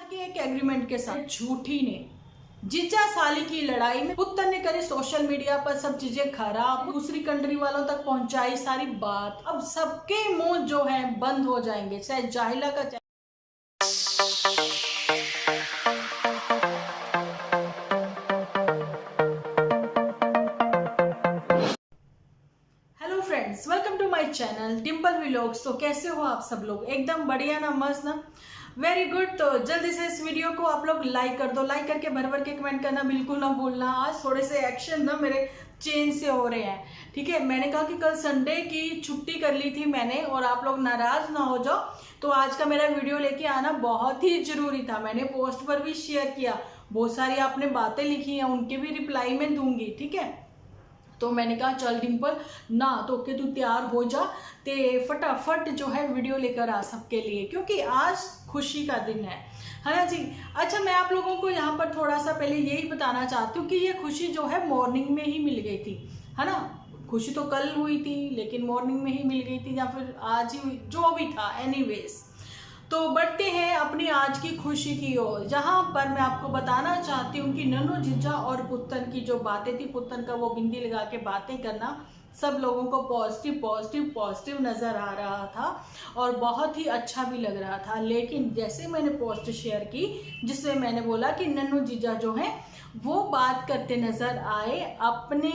के एक एग्रीमेंट के साथ झूठी ने जीजा साली की लड़ाई में पुत्र ने करी सोशल मीडिया पर सब चीजें खराब, दूसरी कंट्री वालों तक पहुंचाई सारी बात। अब सबके मुंह जो है बंद हो जाएंगे, चाहे जाहिला का चाहे। Hello friends, welcome to my channel Dimple vlogs. तो कैसे हो आप सब लोग? एकदम बढ़िया ना, मस्त ना, वेरी गुड। तो जल्दी से इस वीडियो को आप लोग लाइक कर दो, लाइक करके भर भर के कमेंट करना बिल्कुल ना भूलना। आज थोड़े से एक्शन ना मेरे चेंज से हो रहे हैं, ठीक है। मैंने कहा कि कल संडे की छुट्टी कर ली थी मैंने, और आप लोग नाराज ना हो जाओ, तो आज का मेरा वीडियो लेके आना बहुत ही जरूरी था। मैंने पोस्ट पर भी शेयर किया, बहुत सारी आपने बातें लिखी हैं, उनके भी रिप्लाई में दूंगी, ठीक है। तो मैंने कहा चल डिम्पल ना तो के तू तैयार हो जा, ते फटाफट जो है वीडियो लेकर आ सबके लिए, क्योंकि आज खुशी का दिन है ना जी। अच्छा, मैं आप लोगों को यहाँ पर थोड़ा सा पहले यही बताना चाहती हूँ कि ये खुशी जो है मॉर्निंग में ही मिल गई थी, है ना। खुशी तो कल हुई थी लेकिन मॉर्निंग में ही मिल गई थी, या फिर आज ही हुई, जो भी था। एनीवेज, तो बढ़ते हैं अपनी आज की खुशी की ओर, जहां पर मैं आपको बताना चाहती हूँ कि नन्नू जीजा और पुत्तन की जो बातें थी, पुत्तन का वो बिंदी लगा के बातें करना, सब लोगों को पॉजिटिव पॉजिटिव पॉजिटिव नजर आ रहा था और बहुत ही अच्छा भी लग रहा था। लेकिन जैसे मैंने पोस्ट शेयर की जिसमें मैंने बोला कि नन्नू जीजा जो है वो बात करते नजर आए अपने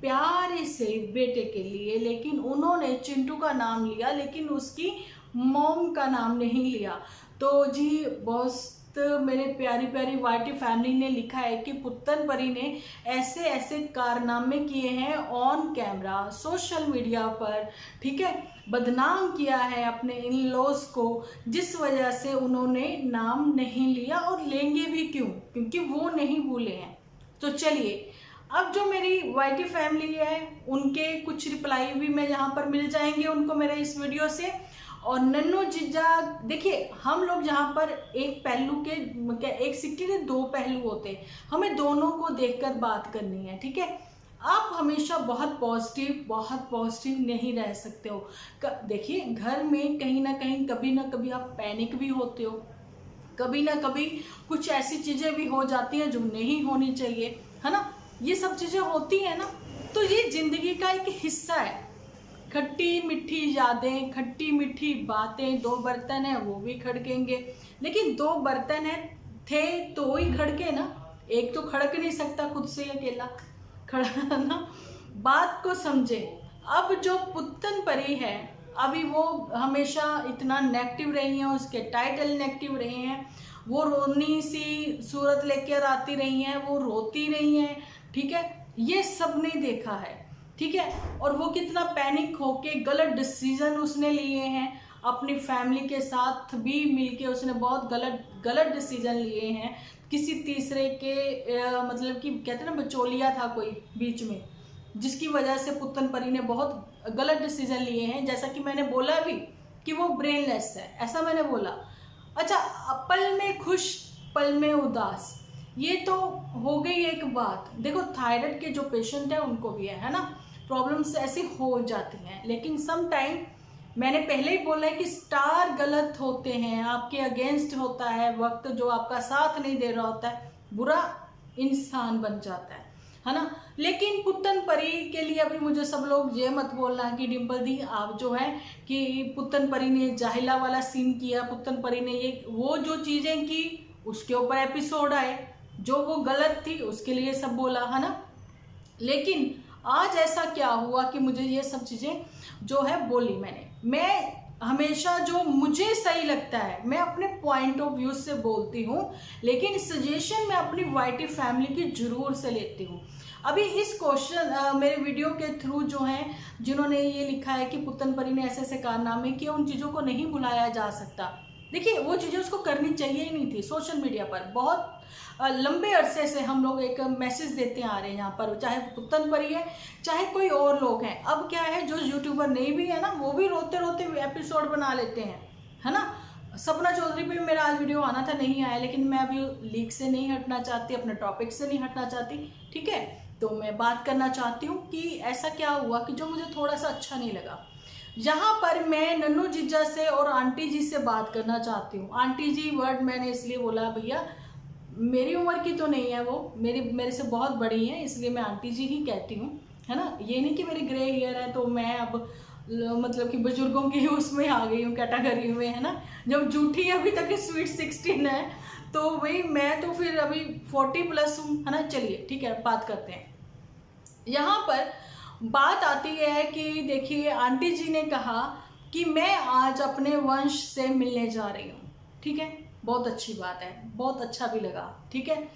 प्यारे से बेटे के लिए, लेकिन उन्होंने चिंटू का नाम लिया, लेकिन उसकी मॉम का नाम नहीं लिया। तो जी बॉस, मेरे प्यारी प्यारी वाईटी फैमिली ने लिखा है कि पुत्तन परी ने ऐसे ऐसे कारनामे किए हैं ऑन कैमरा, सोशल मीडिया पर, ठीक है, बदनाम किया है अपने इन लॉज को, जिस वजह से उन्होंने नाम नहीं लिया, और लेंगे भी क्यों, क्योंकि वो नहीं भूले हैं। तो चलिए, अब जो मेरी वाईटी फैमिली है उनके कुछ रिप्लाई भी मैं यहाँ पर मिल जाएंगे उनको मेरे इस वीडियो से। और नन्नू जीजा, देखिए हम लोग जहाँ पर एक पहलू के, एक सिक्के के दो पहलू होते हैं, हमें दोनों को देखकर बात करनी है, ठीक है। आप हमेशा बहुत पॉजिटिव नहीं रह सकते हो। देखिए घर में कहीं ना कहीं कभी ना कभी आप पैनिक भी होते हो, कभी ना कभी कुछ ऐसी चीजें भी हो जाती हैं जो नहीं होनी चाहिए, है ना। ये सब चीजें होती है ना, तो ये जिंदगी का एक हिस्सा है। खट्टी मीठी यादें, खट्टी मीठी बातें, दो बर्तन है वो भी खड़केंगे, लेकिन दो बर्तन है थे तो ही खड़के ना, एक तो खड़क नहीं सकता खुद से अकेला, खड़ा ना। बात को समझे। अब जो पुत्तन परी है, अभी वो हमेशा इतना नेगेटिव रही हैं, उसके टाइटल नेगेटिव रहे हैं, वो रोनी सी सूरत लेकर आती रही हैं, वो रोती रही हैं, ठीक है, ये सबने देखा है, ठीक है। और वो कितना पैनिक होके गलत डिसीजन उसने लिए हैं, अपनी फैमिली के साथ भी मिलके उसने बहुत गलत डिसीजन लिए हैं, किसी तीसरे के मतलब कि कहते हैं ना बचौलिया था कोई बीच में, जिसकी वजह से पुत्तन परी ने बहुत गलत डिसीजन लिए हैं। जैसा कि मैंने बोला भी कि वो ब्रेनलेस है, ऐसा मैंने बोला। अच्छा, पल में खुश पल में उदास, ये तो हो गई एक बात। देखो थायराइड के जो पेशेंट है उनको भी है ना, प्रॉब्लम्स ऐसी हो जाती हैं, लेकिन सम टाइम मैंने पहले ही बोला है कि स्टार गलत होते हैं, आपके अगेंस्ट होता है, वक्त जो आपका साथ नहीं दे रहा होता है, बुरा इंसान बन जाता है ना। लेकिन पुत्तन परी के लिए अभी मुझे सब लोग ये मत बोलना कि डिम्पल दी आप जो है कि पुत्तन परी ने जाहिला वाला सीन किया, पुत्तन परी ने ये वो जो चीजें की उसके ऊपर एपिसोड आए, जो वो गलत थी उसके लिए सब बोला, है ना। लेकिन आज ऐसा क्या हुआ कि मुझे ये सब चीजें जो है बोली मैं हमेशा जो मुझे सही लगता है मैं अपने पॉइंट ऑफ व्यू से बोलती हूँ, लेकिन सजेशन मैं अपनी वाईटी फैमिली की जरूर से लेती हूँ। अभी इस क्वेश्चन मेरे वीडियो के थ्रू जो हैं जिन्होंने ये लिखा है कि पुत्तन परी ने ऐसे ऐसे कारनामे किए, उन चीज़ों को नहीं भुलाया जा सकता। देखिए वो चीज़ें उसको करनी चाहिए ही नहीं थी। सोशल मीडिया पर बहुत लंबे अरसे से हम लोग एक मैसेज देते आ रहे हैं यहाँ पर, चाहे पुत्तन परी है चाहे कोई और लोग हैं। अब क्या है, जो यूट्यूबर नहीं भी है ना वो भी रोते रोते एपिसोड बना लेते हैं, है ना। सपना चौधरी पे मेरा आज वीडियो आना था, नहीं आया, लेकिन मैं अभी लीक से नहीं हटना चाहती, अपने टॉपिक से नहीं हटना चाहती, ठीक है। तो मैं बात करना चाहती हूँ कि ऐसा क्या हुआ कि जो मुझे थोड़ा सा अच्छा नहीं लगा। यहाँ पर मैं नन्नू जीजा से और आंटी जी से बात करना चाहती हूँ। आंटी जी वर्ड मैंने इसलिए बोला, भैया मेरी उम्र की तो नहीं है वो, मेरे से बहुत बड़ी हैं, इसलिए मैं आंटी जी ही कहती हूँ, है ना। ये नहीं कि मेरी ग्रे हेयर है तो मैं अब मतलब कि बुजुर्गों की उसमें आ गई हूँ कैटेगरी में, है ना। जब जूठी अभी तक स्वीट 16 है तो भाई मैं तो फिर अभी 40+ हूँ, है ना। चलिए ठीक है, बात करते हैं। यहाँ पर बात आती है कि देखिए आंटी जी ने कहा कि मैं आज अपने वंश से मिलने जा रही हूँ, ठीक है। बहुत अच्छी बात है, बहुत अच्छा भी लगा, ठीक है।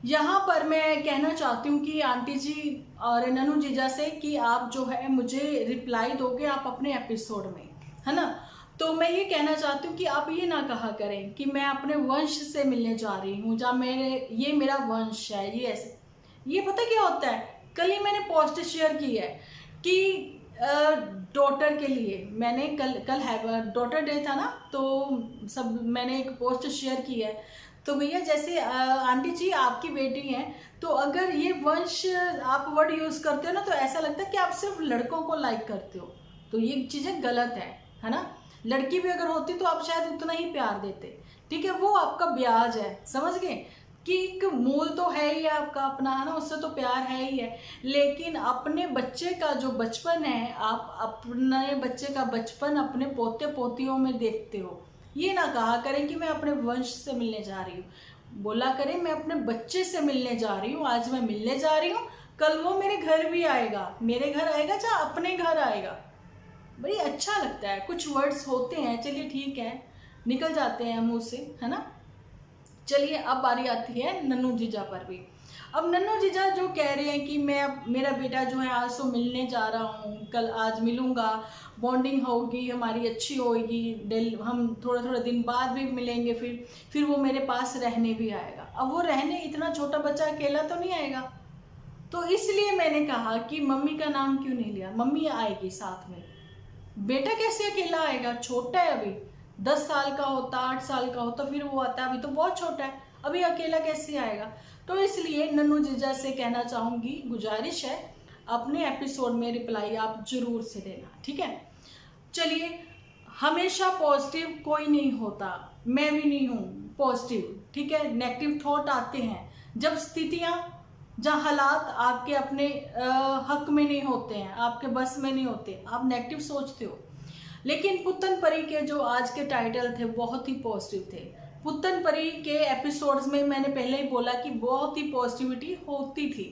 यहाँ पर मैं कहना चाहती हूँ कि आंटी जी और ननू जीजा से कि आप जो है मुझे रिप्लाई दोगे आप अपने एपिसोड में, है ना। तो मैं ये कहना चाहती हूँ कि आप ये ना कहा करें कि मैं अपने वंश से मिलने जा रही हूँ, या ये मेरा वंश है, ये ऐसे। ये पता क्या होता है, कल ही मैंने पोस्ट शेयर की है कि डॉटर के लिए मैंने कल है डॉटर डे था ना, तो सब मैंने एक पोस्ट शेयर की है। तो भैया जैसे आंटी जी आपकी बेटी हैं, तो अगर ये वंश आप वर्ड यूज़ करते हो ना, तो ऐसा लगता है कि आप सिर्फ लड़कों को लाइक करते हो, तो ये चीज़ें गलत है ना। लड़की भी अगर होती तो आप शायद उतना ही प्यार देते, ठीक है। वो आपका ब्याज है, समझ गए कि एक मूल तो है ही आपका अपना, है ना, उससे तो प्यार है ही है। लेकिन अपने बच्चे का जो बचपन है, आप अपने बच्चे का बचपन अपने पोते पोतियों में देखते हो। ये ना कहा करें कि मैं अपने वंश से मिलने जा रही हूँ, बोला करें मैं अपने बच्चे से मिलने जा रही हूँ। आज मैं मिलने जा रही हूँ, कल वो मेरे घर भी आएगा, मेरे घर आएगा चाहे अपने घर आएगा। बड़ी अच्छा लगता है, कुछ वर्ड्स होते हैं, चलिए ठीक है, निकल जाते हैं मुंह से, है ना। चलिए अब बारी आती है नन्नू जीजा पर भी। अब नन्नू जीजा जो कह रहे हैं कि मेरा बेटा जो है आज तो मिलने जा रहा हूँ, कल आज मिलूंगा, बॉन्डिंग होगी हमारी अच्छी होगी, हम थोड़े थोड़े दिन बाद भी मिलेंगे, फिर वो मेरे पास रहने भी आएगा। अब वो रहने, इतना छोटा बच्चा अकेला तो नहीं आएगा, तो इसलिए मैंने कहा कि मम्मी का नाम क्यों नहीं लिया, मम्मी आएगी साथ में। बेटा कैसे अकेला आएगा, छोटा है अभी, 10 साल का होता, 8 साल का होता फिर वो आता, अभी तो बहुत छोटा है, अभी अकेला कैसे आएगा। तो इसलिए नन्नू जीजा से कहना चाहूँगी, गुजारिश है अपने एपिसोड में रिप्लाई आप जरूर से देना, ठीक है। चलिए, हमेशा पॉजिटिव कोई नहीं होता, मैं भी नहीं हूँ पॉजिटिव, ठीक है। नेगेटिव थॉट आते हैं जब स्थितियाँ, जहाँ हालात आपके अपने हक में नहीं होते हैं, आपके बस में नहीं होते, आप नेगेटिव सोचते हो। लेकिन पुत्तन परी के जो आज के टाइटल थे बहुत ही पॉजिटिव थे। पुत्तन परी के एपिसोड्स में मैंने पहले ही बोला कि बहुत ही पॉजिटिविटी होती थी,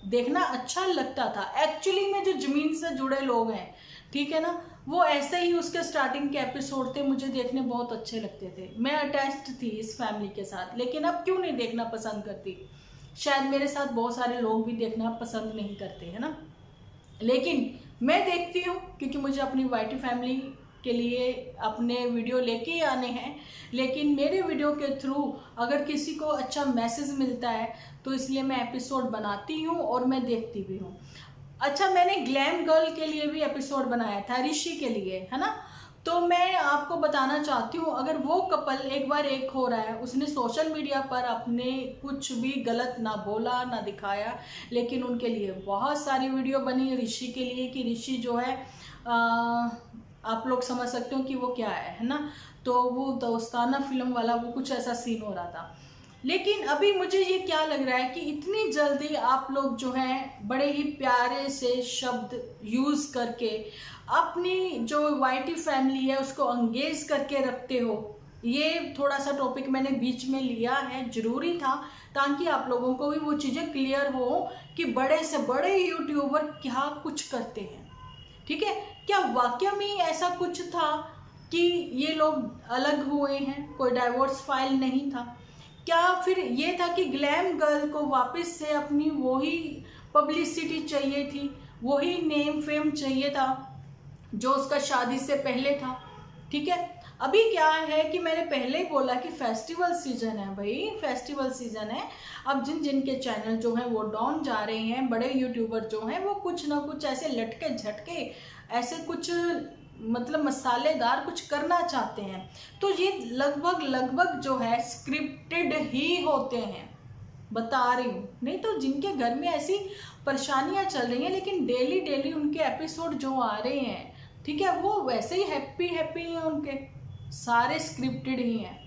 देखना अच्छा लगता था। एक्चुअली में जो जमीन से जुड़े लोग हैं, ठीक है ना, वो ऐसे ही उसके स्टार्टिंग के एपिसोड थे, मुझे देखने बहुत अच्छे लगते थे, मैं अटैच्ड थी इस फैमिली के साथ। लेकिन अब क्यों नहीं देखना पसंद करती, शायद मेरे साथ बहुत सारे लोग भी देखना पसंद नहीं करते, है ना। लेकिन मैं देखती हूँ क्योंकि मुझे अपनी वाईटी फैमिली के लिए अपने वीडियो लेके ही आने हैं। लेकिन मेरे वीडियो के थ्रू अगर किसी को अच्छा मैसेज मिलता है तो इसलिए मैं एपिसोड बनाती हूँ और मैं देखती भी हूँ। अच्छा, मैंने ग्लैम गर्ल के लिए भी एपिसोड बनाया था, ऋषि के लिए, है ना। तो मैं आपको बताना चाहती हूँ, अगर वो कपल एक बार एक हो रहा है, उसने सोशल मीडिया पर अपने कुछ भी गलत ना बोला ना दिखाया, लेकिन उनके लिए बहुत सारी वीडियो बनी ऋषि के लिए कि ऋषि जो है आप लोग समझ सकते हो कि वो क्या है ना। तो वो दोस्ताना फिल्म वाला वो कुछ ऐसा सीन हो रहा था। लेकिन अभी मुझे ये क्या लग रहा है कि इतनी जल्दी आप लोग जो हैं बड़े ही प्यारे से शब्द यूज़ करके अपनी जो वाईटी फैमिली है उसको एंगेज करके रखते हो। ये थोड़ा सा टॉपिक मैंने बीच में लिया है, जरूरी था, ताकि आप लोगों को भी वो चीज़ें क्लियर हो कि बड़े से बड़े यूट्यूबर क्या कुछ करते हैं, ठीक है। क्या वाकई में ऐसा कुछ था कि ये लोग अलग हुए हैं, कोई डाइवोर्स फाइल नहीं था क्या? फिर ये था कि ग्लैम गर्ल को वापस से अपनी वही पब्लिसिटी चाहिए थी, वही नेम फेम चाहिए था जो उसका शादी से पहले था, ठीक है। अभी क्या है कि मैंने पहले ही बोला कि फेस्टिवल सीजन है भाई, फेस्टिवल सीजन है। अब जिनके चैनल जो हैं वो डाउन जा रहे हैं, बड़े यूट्यूबर जो हैं वो कुछ ना कुछ ऐसे लटके झटके ऐसे कुछ मतलब मसालेदार कुछ करना चाहते हैं, तो ये लगभग जो है स्क्रिप्टेड ही होते हैं, बता रही हूँ। नहीं तो जिनके घर में ऐसी परेशानियां चल रही हैं लेकिन डेली उनके एपिसोड जो आ रहे हैं ठीक है, वो वैसे ही हैप्पी हैप्पी हैं, उनके सारे स्क्रिप्टेड ही हैं।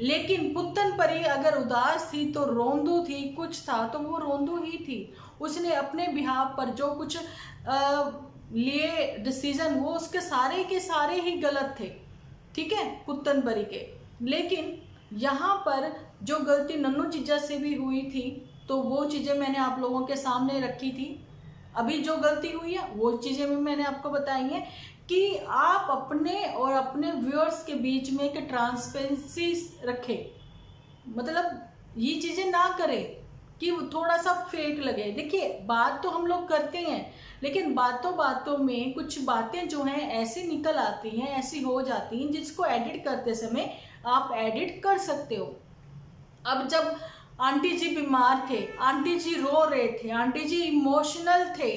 लेकिन पुत्तन परी अगर उदास थी तो रोंदू थी, कुछ था तो वो रोंदू ही थी। उसने अपने बिहाव पर जो कुछ लिए डिसीजन, वो उसके सारे के सारे ही गलत थे, ठीक है, पुत्तन परी के। लेकिन यहाँ पर जो गलती नन्नू जीजा से भी हुई थी तो वो चीज़ें मैंने आप लोगों के सामने रखी थी। अभी जो गलती हुई है वो चीज़ें भी मैंने आपको बताई हैं कि आप अपने और अपने व्यूअर्स के बीच में एक ट्रांसपेरेंसी रखें। मतलब ये चीज़ें ना करें कि थोड़ा सा फेक लगे। देखिए, बात तो हम लोग करते हैं, लेकिन बातों बातों में कुछ बातें जो हैं ऐसी निकल आती हैं, ऐसी हो जाती हैं जिसको एडिट करते समय आप एडिट कर सकते हो। अब जब आंटी जी बीमार थे, आंटी जी रो रहे थे, आंटी जी इमोशनल थे,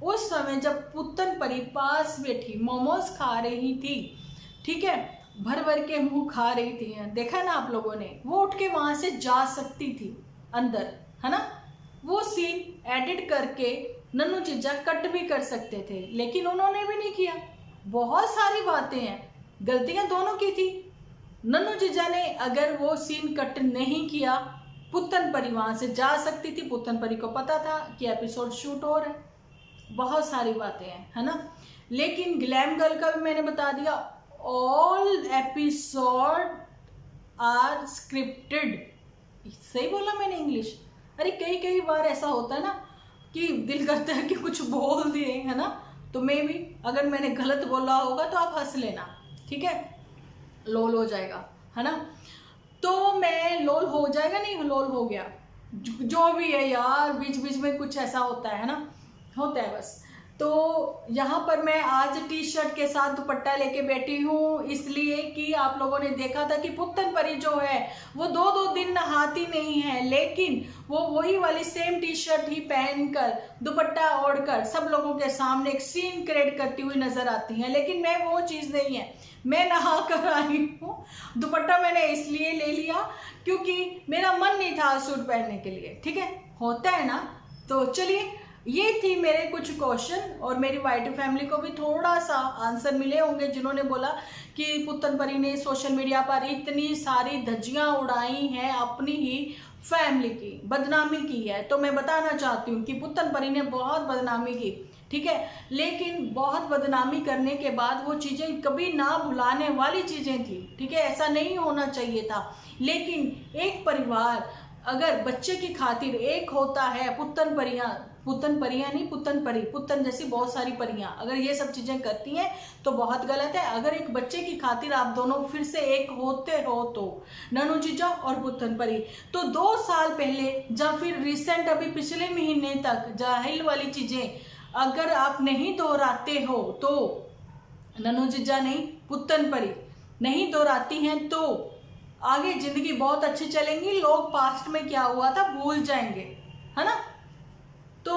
उस समय जब पुत्तन परी पास बैठी मोमोज खा रही थी, ठीक है, भर भर के मुंह खा रही थी, देखा ना आप लोगों ने, वो उठ के वहां से जा सकती थी अंदर, है ना। वो सीन एडिट करके नन्नू जीजा कट भी कर सकते थे, लेकिन उन्होंने भी नहीं किया। बहुत सारी बातें हैं, गलतियां दोनों की थी। नन्नू जीजा ने अगर वो सीन कट नहीं किया, पुत्तन परी वहां से जा सकती थी। पुत्तन परी को पता था कि एपिसोड शूट हो रहा है, बहुत सारी बातें हैं, है ना। लेकिन ग्लैम गर्ल का भी मैंने बता दिया, ऑल एपिसोड आर स्क्रिप्टेड। सही बोला मैंने इंग्लिश? अरे कई कई बार ऐसा होता है ना कि दिल करता है कि कुछ बोल दिए, है ना, तो मैं भी अगर मैंने गलत बोला होगा तो आप हंस लेना, ठीक है, लोल हो जाएगा, है ना। तो मैं लोल हो जाएगा, नहीं लोल हो गया, जो भी है यार, बीच बीच में कुछ ऐसा होता है ना, होता है बस। तो यहाँ पर मैं आज टी शर्ट के साथ दुपट्टा लेके बैठी हूँ, इसलिए कि आप लोगों ने देखा था कि पुत्तन परी जो है वो दो दो दिन नहाती नहीं है, लेकिन वो वही वाली सेम टी शर्ट ही पहनकर दुपट्टा ओढ़कर सब लोगों के सामने एक सीन क्रिएट करती हुई नजर आती है। लेकिन मैं वो चीज़ नहीं है, मैं नहा कर आई हूँ। दुपट्टा मैंने इसलिए ले लिया क्योंकि मेरा मन नहीं था सूट पहनने के लिए, ठीक है, होता है ना। तो चलिए, ये थी मेरे कुछ क्वेश्चन, और मेरी वाइटी फैमिली को भी थोड़ा सा आंसर मिले होंगे जिन्होंने बोला कि पुत्तन परी ने सोशल मीडिया पर इतनी सारी धज्जियां उड़ाई हैं, अपनी ही फैमिली की बदनामी की है। तो मैं बताना चाहती हूँ कि पुत्तन परी ने बहुत बदनामी की, ठीक है, लेकिन बहुत बदनामी करने के बाद वो चीज़ें कभी ना भुलाने वाली चीज़ें थी, ठीक है, ऐसा नहीं होना चाहिए था। लेकिन एक परिवार अगर बच्चे की खातिर एक होता है, पुत्तन परियां नहीं, पुत्तन परी, पुत्तन जैसी बहुत सारी परियां अगर ये सब चीजें करती हैं तो बहुत गलत है। अगर एक बच्चे की खातिर आप दोनों फिर से एक होते हो, तो नन्नू जीजा और पुत्तन परी, तो 2 साल पहले या फिर रिसेंट अभी पिछले महीने तक जाहिल वाली चीजें अगर आप नहीं दोहराते हो, तो नन्नू जीजा नहीं, पुत्तन परी नहीं दोहराती हैं, तो आगे जिंदगी बहुत अच्छी चलेंगी। लोग पास्ट में क्या हुआ था भूल जाएंगे, है ना। तो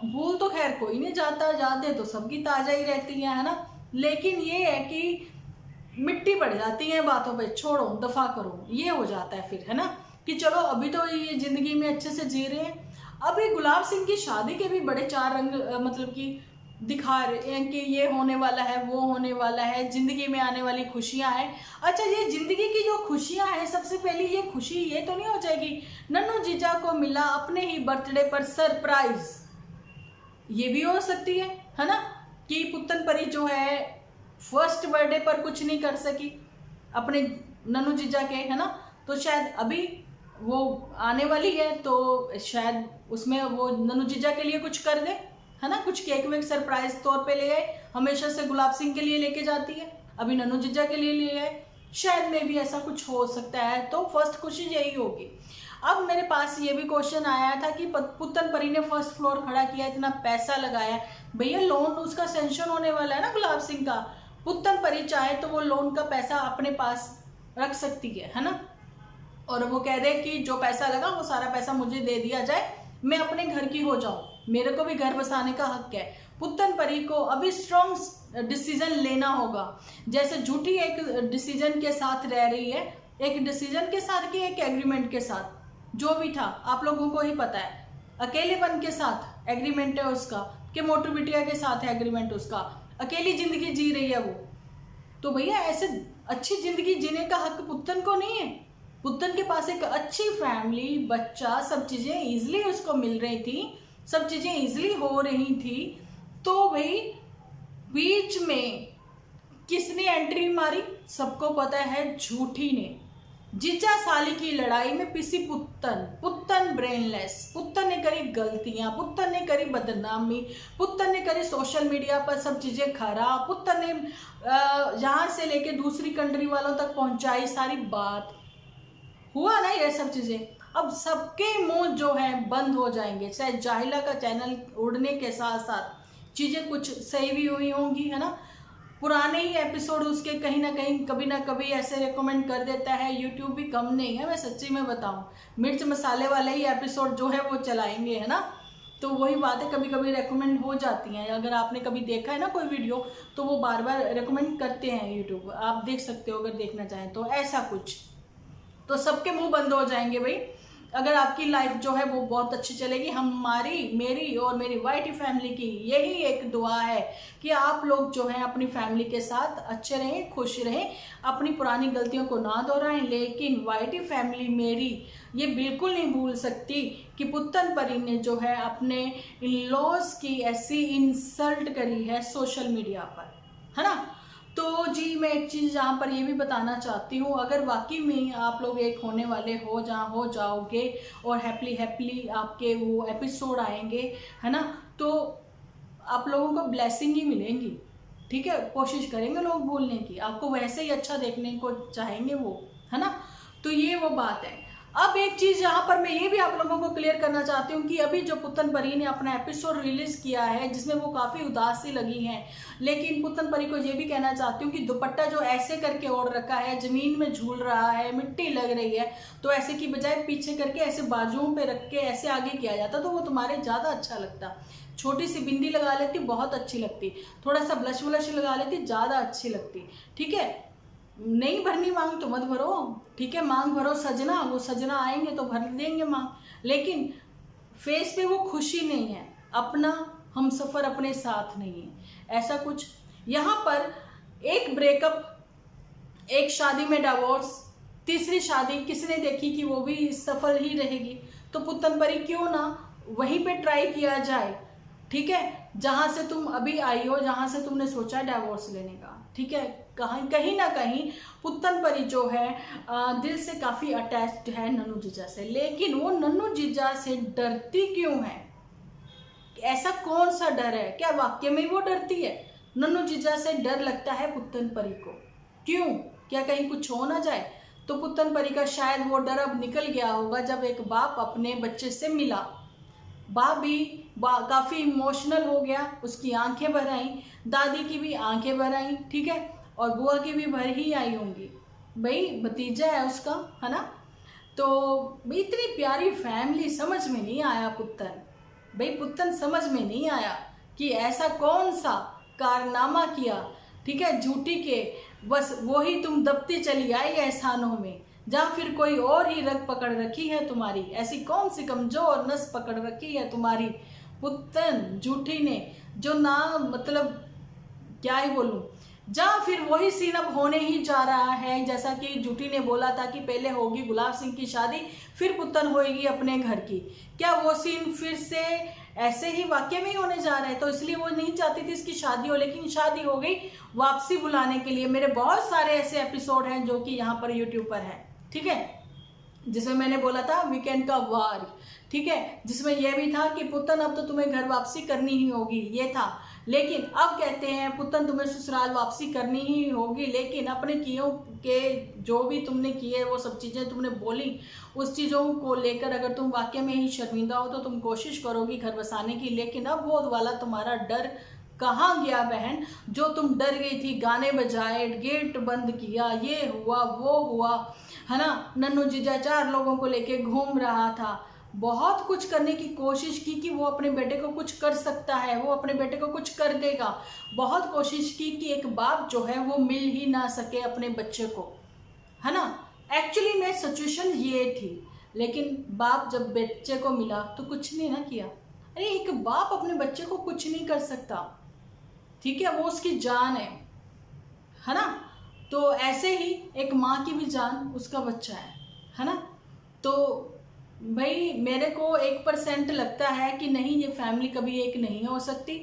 भूल तो खैर कोई नहीं जाता, यादें तो सबकी ताजा ही रहती है ना। लेकिन ये है कि मिट्टी पड़ जाती है बातों पे, छोड़ो दफा करो, ये हो जाता है फिर, है ना, कि चलो अभी तो ये जिंदगी में अच्छे से जी रहे हैं। अभी गुलाब सिंह की शादी के भी बड़े 4 रंग मतलब कि दिखा रहे हैं कि ये होने वाला है, वो होने वाला है, जिंदगी में आने वाली खुशियां हैं। अच्छा, ये जिंदगी की जो खुशियां हैं, सबसे पहली ये खुशी ये तो नहीं हो जाएगी नन्नू जीजा को मिला अपने ही बर्थडे पर सरप्राइज, ये भी हो सकती है ना, कि पुत्तन परी जो है फर्स्ट बर्थडे पर कुछ नहीं कर सकी अपने नन्नू जीजा के, है ना, तो शायद अभी वो आने वाली है तो शायद उसमें वो नन्नू जीजा के लिए कुछ कर दे, है ना, कुछ केक वेक सरप्राइज तौर पे ले आए। हमेशा से गुलाब सिंह के लिए लेके जाती है, अभी नन्नू जीजा के लिए ले आए, शायद में भी ऐसा कुछ हो सकता है। तो फर्स्ट खुशी यही होगी। अब मेरे पास ये भी क्वेश्चन आया था कि पुत्तन परी ने फर्स्ट फ्लोर खड़ा किया, इतना पैसा लगाया, भैया लोन उसका सेंक्शन होने वाला है ना गुलाब सिंह का। पुत्तन परी चाहे तो वो लोन का पैसा अपने पास रख सकती है ना, और वो कह दे कि जो पैसा लगा वो सारा पैसा मुझे दे दिया जाए, मैं अपने घर की हो जाऊं, मेरे को भी घर बसाने का हक है। पुत्तन परी को अभी स्ट्रॉन्ग डिसीजन लेना होगा। जैसे झूठी एक डिसीजन के साथ रह रही है, एक डिसीजन के साथ कि एक एग्रीमेंट के साथ, जो भी था आप लोगों को ही पता है, अकेलेपन के साथ एग्रीमेंट है उसका, कि मोटू बिटिया के साथ है एग्रीमेंट उसका, अकेली जिंदगी जी रही है वो। तो भैया ऐसे अच्छी जिंदगी जीने का हक पुत्तन को नहीं है? पुत्तन के पास एक अच्छी फैमिली, बच्चा, सब चीजें इजिली उसको मिल रही थी, सब चीजें इजिली हो रही थी, तो भाई बीच में किसने एंट्री मारी? सबको पता है, झूठी ने। जीजा साली की लड़ाई में पिसी पुत्तन ब्रेनलेस, पुत्तन ने करी गलतियां, पुत्तन ने करी बदनामी, पुत्तन ने करी सोशल मीडिया पर सब चीजें खराब, पुत्तन ने यहाँ से लेके दूसरी कंट्री वालों तक पहुंचाई सारी बात। हुआ ना ये सब चीजें। अब सबके मुंह जो है बंद हो जाएंगे, चाहे जाहिला का चैनल उड़ने के साथ साथ चीजें कुछ सही भी हुई होंगी, है ना। पुराने ही एपिसोड उसके कहीं ना कभी ऐसे रिकमेंड कर देता है। यूट्यूब भी कम नहीं है, मैं सच्ची में बताऊं, मिर्च मसाले वाले ही एपिसोड जो है वो चलाएंगे, है ना। तो वही बातें कभी कभी रेकमेंड हो जाती हैं। अगर आपने कभी देखा है ना कोई वीडियो, तो वो बार बार रेकमेंड करते हैं यूट्यूब, आप देख सकते हो अगर देखना चाहें तो। ऐसा कुछ तो सबके मुंह बंद हो जाएंगे भाई। अगर आपकी लाइफ जो है वो बहुत अच्छी चलेगी, हमारी, मेरी और मेरी वाईटी फैमिली की यही एक दुआ है कि आप लोग जो है अपनी फैमिली के साथ अच्छे रहें, खुश रहें, अपनी पुरानी गलतियों को ना दोहराएं। लेकिन वाईटी फैमिली मेरी ये बिल्कुल नहीं भूल सकती कि पुत्तन परी ने जो है अपने इन लॉज की ऐसी इंसल्ट करी है सोशल मीडिया पर, है ना। तो जी मैं एक चीज़ यहाँ पर ये भी बताना चाहती हूँ, अगर वाकई में आप लोग एक होने वाले हो, जहाँ हो जाओगे और हैप्पली आपके वो एपिसोड आएंगे, है ना, तो आप लोगों को ब्लेसिंग ही मिलेंगी। ठीक है, कोशिश करेंगे लोग भूलने की, आपको वैसे ही अच्छा देखने को चाहेंगे वो, है ना। तो ये वो बात है। अब एक चीज यहाँ पर मैं ये भी आप लोगों को क्लियर करना चाहती हूँ कि अभी जो पुत्तन परी ने अपना एपिसोड रिलीज किया है जिसमें वो काफी उदास सी लगी हैं, लेकिन पुत्तन परी को ये भी कहना चाहती हूँ कि दुपट्टा जो ऐसे करके ओढ़ रखा है, जमीन में झूल रहा है, मिट्टी लग रही है, तो ऐसे की बजाय पीछे करके ऐसे बाजुओं पे रख के ऐसे आगे किया जाता तो वो तुम्हारे ज्यादा अच्छा लगता। छोटी सी बिंदी लगा लेती, बहुत अच्छी लगती, थोड़ा सा ब्लश व्लश लगा लेती, ज्यादा अच्छी लगती। ठीक है, नहीं भरनी मांग तो मत भरो, ठीक है, मांग भरो सजना, वो सजना आएंगे तो भर देंगे मांग, लेकिन फेस पे वो खुशी नहीं है, अपना हम सफर अपने साथ नहीं है, ऐसा कुछ। यहाँ पर एक ब्रेकअप, एक शादी में डिवोर्स, तीसरी शादी किसने देखी कि वो भी सफल ही रहेगी, तो पुत्तन परी क्यों ना वहीं पे ट्राई किया जाए। ठीक है, जहां से तुम अभी आई हो, जहां से तुमने सोचा डिवोर्स लेने का, ठीक है, कहीं ना कहीं पुत्तन परी जो है दिल से काफी अटैच्ड है नन्नू जीजा से, लेकिन वो नन्नू जीजा से डरती क्यों है? ऐसा कौन सा डर है? क्या वाकई में वो डरती है? नन्नू जीजा से डर लगता है पुत्तन परी को, क्यों? क्या कहीं कुछ हो ना जाए? तो पुत्तन परी का शायद वो डर अब निकल गया होगा जब एक बाप अपने बच्चे से मिला। बाप भी काफी इमोशनल हो गया, उसकी आंखें भर आई, दादी की भी आंखें भर आई, ठीक है, और बुआ की भी भर ही आई होंगी, भाई भतीजा है उसका, है ना। तो भाई इतनी प्यारी फैमिली, समझ में नहीं आया पुत्तन, भाई पुत्तन समझ में नहीं आया कि ऐसा कौन सा कारनामा किया, ठीक है, झूठी के बस वही तुम दबती चली आई एहसानों में, जहाँ फिर कोई और ही रग पकड़ रखी है तुम्हारी, ऐसी कौन सी कमजोर नस पकड़ रखी है तुम्हारी पुत्तन झूठी ने, जो ना मतलब क्या ही बोलूं, जहाँ फिर वही सीन अब होने ही जा रहा है, जैसा कि झूठी ने बोला था कि पहले होगी गुलाब सिंह की शादी, फिर पुत्तन होएगी अपने घर की। क्या वो सीन फिर से ऐसे ही वाकई में ही होने जा रहा है? तो इसलिए वो नहीं चाहती थी इसकी शादी हो, लेकिन शादी हो गई वापसी बुलाने के लिए। मेरे बहुत सारे ऐसे एपिसोड हैं जो कि यहाँ पर यूट्यूब पर है, ठीक है, जिसमें मैंने बोला था वीकेंड का वार, ठीक है, जिसमें यह भी था कि पुत्तन अब तो तुम्हें घर वापसी करनी ही होगी, ये था। लेकिन अब कहते हैं पुत्तन तुम्हें ससुराल वापसी करनी ही होगी, लेकिन अपने कियों के जो भी तुमने किए वो सब चीज़ें तुमने बोली, उस चीज़ों को लेकर अगर तुम वाकई में ही शर्मिंदा हो तो तुम कोशिश करोगी घर बसाने की। लेकिन अब वो वाला तुम्हारा डर कहाँ गया बहन? जो तुम डर गई थी, गाने बजाए, गेट बंद किया, ये हुआ वो हुआ, है ना, नन्नू जीजा 4 लोगों को लेके घूम रहा था, बहुत कुछ करने की कोशिश की कि वो अपने बेटे को कुछ कर सकता है, वो अपने बेटे को कुछ कर देगा, बहुत कोशिश की कि एक बाप जो है वो मिल ही ना सके अपने बच्चे को, है ना। एक्चुअली में सिचुएशन ये थी, लेकिन बाप जब बच्चे को मिला तो कुछ नहीं ना किया। अरे एक बाप अपने बच्चे को कुछ नहीं कर सकता, ठीक है, वो उसकी जान है ना। तो ऐसे ही एक माँ की भी जान उसका बच्चा है ना। तो भाई मेरे को 1% लगता है कि नहीं, ये फैमिली कभी एक नहीं हो सकती,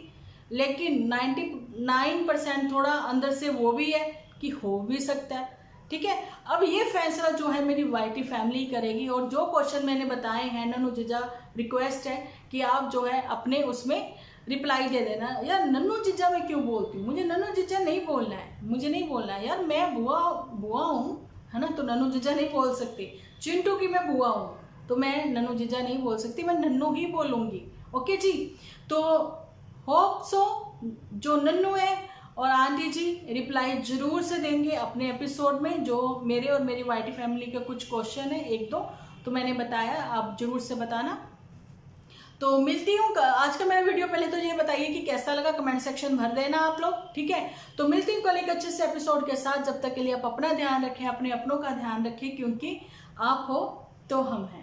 लेकिन 99% थोड़ा अंदर से वो भी है कि हो भी सकता है। ठीक है, अब ये फैसला जो है मेरी वाईटी फैमिली करेगी। और जो क्वेश्चन मैंने बताए हैं नन्नू जीजा, रिक्वेस्ट है कि आप जो है अपने उसमें रिप्लाई दे देना। यार नन्नू जीजा मैं क्यों बोलती हूँ, मुझे नन्नू जीजा नहीं बोलना है, मुझे नहीं बोलना है यार, मैं बुआ हूँ है ना, तो नन्नू जीजा नहीं बोल सकती। चिंटू की मैं बुआ हूँ तो मैं नन्नू जीजा नहीं बोल सकती, मैं नन्नू ही बोलूँगी। ओके जी, तो होप सो जो नन्नू है और आंटी जी रिप्लाई जरूर से देंगे अपने एपिसोड में। जो मेरे और मेरी वाईटी फैमिली के कुछ क्वेश्चन है, एक दो तो मैंने बताया, आप जरूर से बताना। तो मिलती हूँ आज का मेरा वीडियो। पहले तो ये बताइए कि कैसा लगा, कमेंट सेक्शन भर देना आप लोग। ठीक है, तो मिलती हूँ कल एक अच्छे से एपिसोड के साथ। जब तक के लिए आप अपना ध्यान रखें, अपने अपनों का ध्यान रखें, क्योंकि आप हो तो हम हैं।